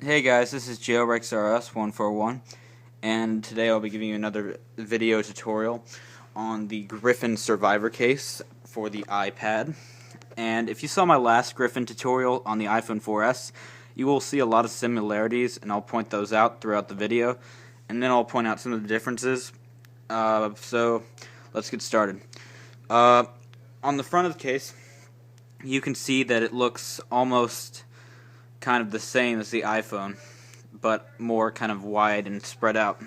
Hey guys, this is JRX141, and today I'll be giving you another video tutorial on the Griffin Survivor case for the iPad. And if you saw my last Griffin tutorial on the iPhone 4S, you will see a lot of similarities, and I'll point those out throughout the video, and then I'll point out some of the differences. So let's get started. On the front of the case, you can see that it looks almost kind of the same as the iPhone, but more kind of wide and spread out.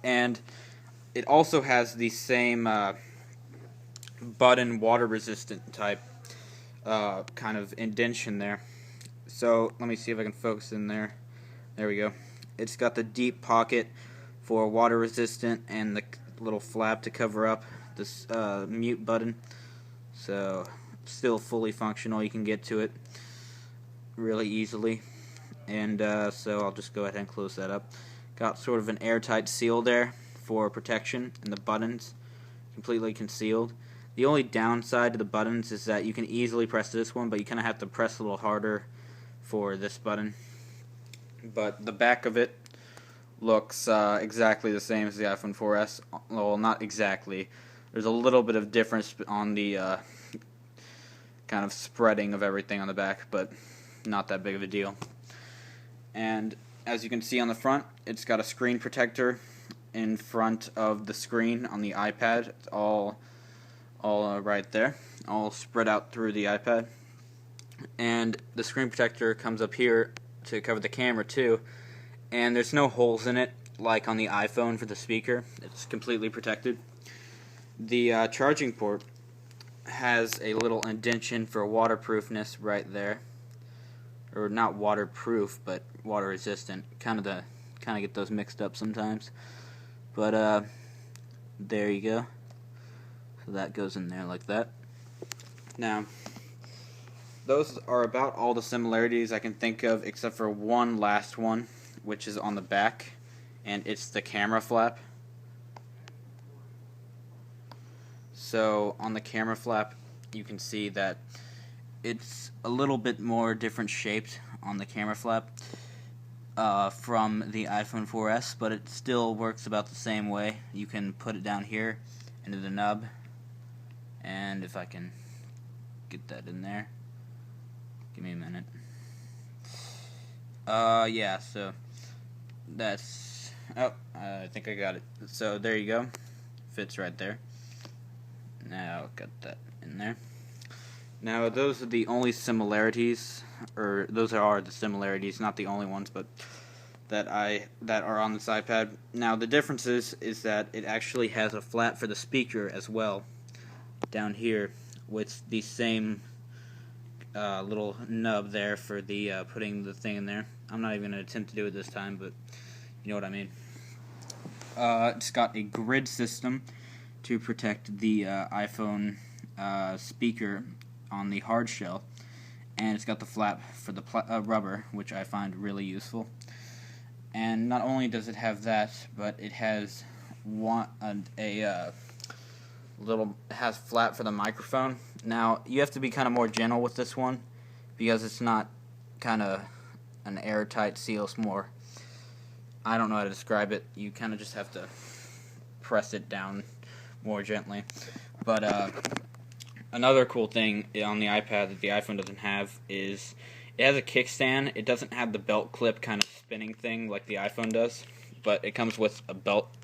And it also has the same button water resistant type kind of indentation there. So let me see if I can focus in there. There we go. It's got the deep pocket for water resistant and the little flap to cover up this mute button. So still fully functional. You can get to it really easily, and so I'll just go ahead and close that up. Got sort of an airtight seal there for protection, and the buttons completely concealed. The only downside to the buttons is that you can easily press this one, but you kind of have to press a little harder for this button. But the back of it looks exactly the same as the iPhone 4S. Well, not exactly. There's a little bit of difference on the kind of spreading of everything on the back, but not that big of a deal. And as you can see on the front, it's got a screen protector in front of the screen on the iPad. It's all right there, all spread out through the iPad. And the screen protector comes up here to cover the camera too, and there's no holes in it like on the iPhone for the speaker. It's completely protected. The charging port has a little indentation for waterproofness right there, or not waterproof, but water resistant. Kind of get those mixed up sometimes. But there you go. So that goes in there like that. Now, those are about all the similarities I can think of, except for one last one, which is on the back, and it's the camera flap. So on the camera flap, you can see that it's a little bit more different shaped on the camera flap from the iPhone 4S, but it still works about the same way. You can put it down here into the nub, and if I can get that in there, give me a minute. Yeah, so that's, I think I got it. So there you go, fits right there. Now got that in there. Now those are the only similarities, or those are the similarities, not the only ones, but that are on this iPad. Now the differences is that it actually has a flap for the speaker as well, down here, with the same little nub there for the putting the thing in there. I'm not even going to attempt to do it this time, but you know what I mean. It's got a grid system to protect the iPhone speaker on the hard shell, and it's got the flap for the rubber, which I find really useful. And not only does it have that, but it has has flap for the microphone. Now you have to be kind of more gentle with this one, because it's not kind of an airtight seal. It's more, I don't know how to describe it. You kind of just have to press it down more gently. But another cool thing on the iPad that the iPhone doesn't have is it has a kickstand. It doesn't have the belt clip kind of spinning thing like the iPhone does, but it comes with a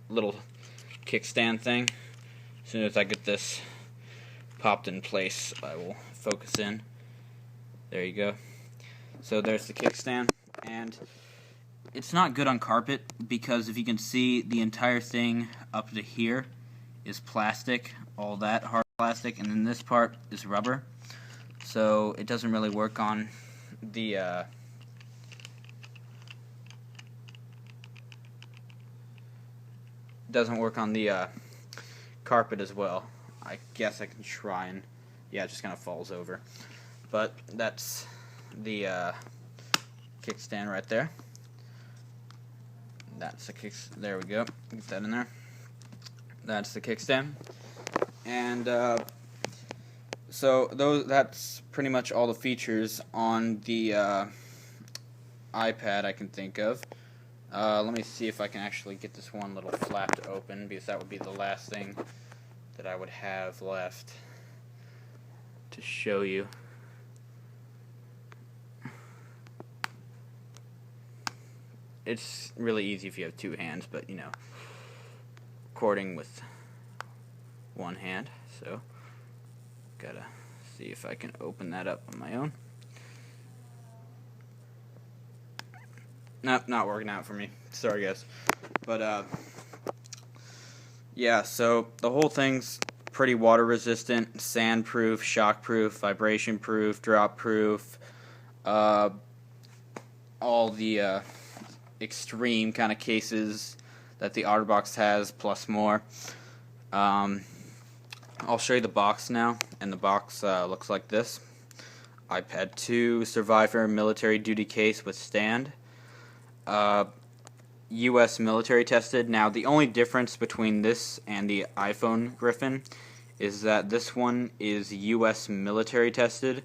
little kickstand thing. As soon as I get this popped in place, I will focus in. There you go. So there's the kickstand, and it's not good on carpet because if you can see, the entire thing up to here is plastic, all that hard plastic, and then this part is rubber. So it doesn't really work on the carpet as well. I guess I can try and, yeah, it just kind of falls over. But that's the kickstand right there. That's the there we go. Get that in there. That's the kickstand. And so that's pretty much all the features on the iPad I can think of. Let me see if I can actually get this one little flap to open, because that would be the last thing that I would have left to show you. It's really easy if you have two hands, but you know, recording with one hand, so gotta see if I can open that up on my own. Nope, not working out for me. Sorry guys. But yeah, so the whole thing's pretty water resistant, sand proof, shock proof, vibration proof, drop proof, all the extreme kind of cases that the OtterBox has, plus more. I'll show you the box now, and the box looks like this. iPad 2 Survivor military duty case with stand. US military tested. Now the only difference between this and the iPhone Griffin is that this one is US military tested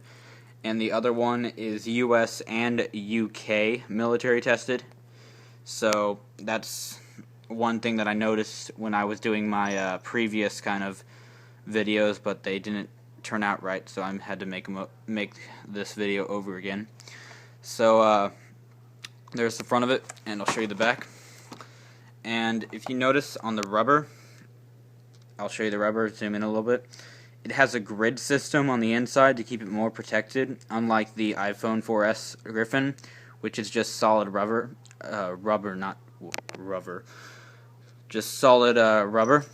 and the other one is US and UK military tested. So that's one thing that I noticed when I was doing my previous kind of videos, but they didn't turn out right, so I had to make this video over again. So there's the front of it, and I'll show you the back. And if you notice on the rubber, I'll show you the rubber, zoom in a little bit. It has a grid system on the inside to keep it more protected, unlike the iPhone 4S Griffin, which is just solid rubber. Just solid rubber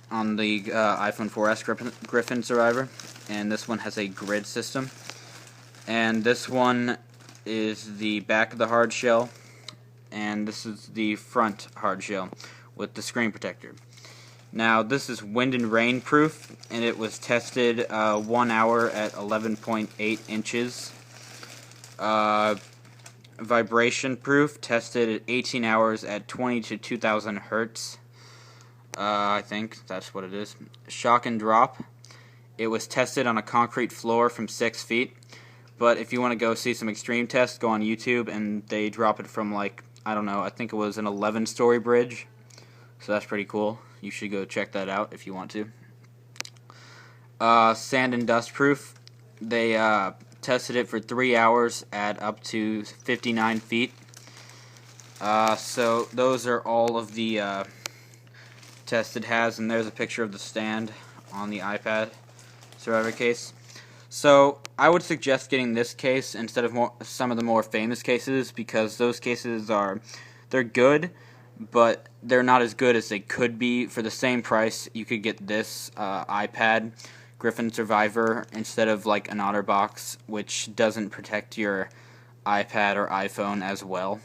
on the iPhone 4S Griffin Survivor. And this one has a grid system. And this one is the back of the hard shell, and this is the front hard shell with the screen protector. Now this is wind and rain proof, and it was tested 1 hour at 11.8 inches. Vibration proof, tested at 18 hours at 20 to 2000 hertz. I think that's what it is. Shock and drop, it was tested on a concrete floor from 6 feet. But if you want to go see some extreme tests, go on YouTube, and they drop it from, like, I don't know, I think it was an 11-story bridge. So that's pretty cool. You should go check that out if you want to. Sand and dust proof. They tested it for 3 hours at up to 59 feet. So those are all of the tests it has, and there's a picture of the stand on the iPad Survivor case. So I would suggest getting this case instead of some of the more famous cases, because those cases they're good, but they're not as good as they could be. For the same price, you could get this iPad Griffin Survivor instead of like an OtterBox, which doesn't protect your iPad or iPhone as well.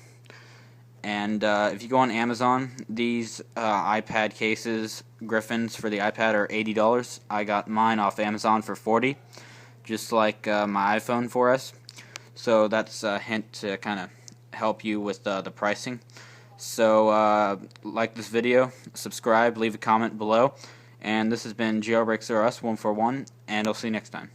And if you go on Amazon, these iPad cases, Griffins for the iPad, are $80. I got mine off Amazon for $40. Just like my iPhone 4S. So that's a hint to kind of help you with the pricing. So like this video, subscribe, leave a comment below, and this has been Jailbreaks R Us 141, and I'll see you next time.